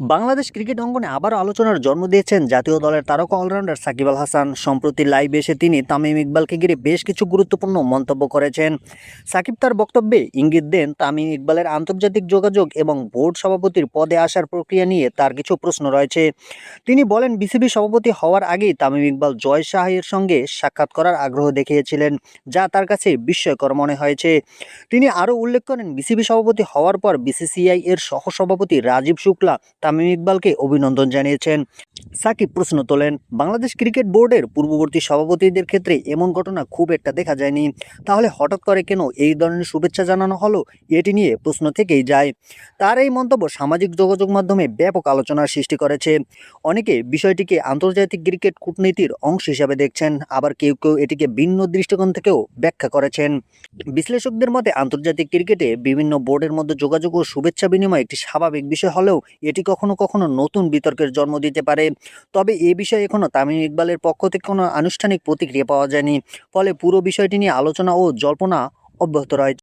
Bangladesh cricket অঙ্গনে আবারও আলোচনার জন্ম দিয়েছেন জাতীয় দলের তারকা অলরাউন্ডার সাকিব আল হাসান। সম্প্রতি লাইভে এসে তিনি তামিম ইকবালকে ঘিরে বেশ কিছু গুরুত্বপূর্ণ মন্তব্য করেছেন। সাকিব তার বক্তব্যে ইঙ্গিত দেন তামিম ইকবালের আন্তর্জাতিক যোগাযোগ এবং বোর্ড সভাপতির পদে আসার প্রক্রিয়া নিয়ে তার কিছু প্রশ্ন রয়েছে। তিনি বলেন, বিসিবি সভাপতি হওয়ার আগেই তামিম ইকবাল জয় শাহের সঙ্গে সাক্ষাৎ করার আগ্রহ দেখিয়েছিলেন, যা তার কাছে বিস্ময়কর মনে হয়েছে। তিনি আরও উল্লেখ করেন, বিসিবি সভাপতি হওয়ার পর বিসিসিআই এর সহসভাপতি রাজীব শুক্লা তামিম ইকবালকে অভিনন্দন জানিয়েছেন। সাকিব প্রশ্ন তোলেন, বাংলাদেশ ক্রিকেট বোর্ডের পূর্ববর্তী সভাপতিদের ক্ষেত্রে এমন ঘটনা খুব একটা দেখা যায়নি, তাহলে হঠাৎ করে কেন এই ধরনের শুভেচ্ছা জানানো হলো? এটি নিয়ে প্রশ্ন থেকেই যায়। তার এই মন্তব্য সামাজিক যোগাযোগ মাধ্যমে ব্যাপক আলোচনার সৃষ্টি করেছে। অনেকে বিষয়টিকে আন্তর্জাতিক ক্রিকেট কূটনীতির অংশ হিসাবে দেখছেন, আবার কেউ কেউ এটিকে ভিন্ন দৃষ্টিকোণ থেকেও ব্যাখ্যা করেছেন। বিশ্লেষকদের মতে আন্তর্জাতিক ক্রিকেটে বিভিন্ন বোর্ডের মধ্যে যোগাযোগ ও শুভেচ্ছা বিনিময় একটি স্বাভাবিক বিষয় হলেও এটি কখনো কখনো নতুন বিতর্কের জন্ম দিতে পারে। তবে এ বিষয়ে এখনও তামিম ইকবালের পক্ষ থেকে কোনো আনুষ্ঠানিক প্রতিক্রিয়া পাওয়া যায়নি। ফলে পুরো বিষয়টি নিয়ে আলোচনা ও জল্পনা অব্যাহত রয়েছে।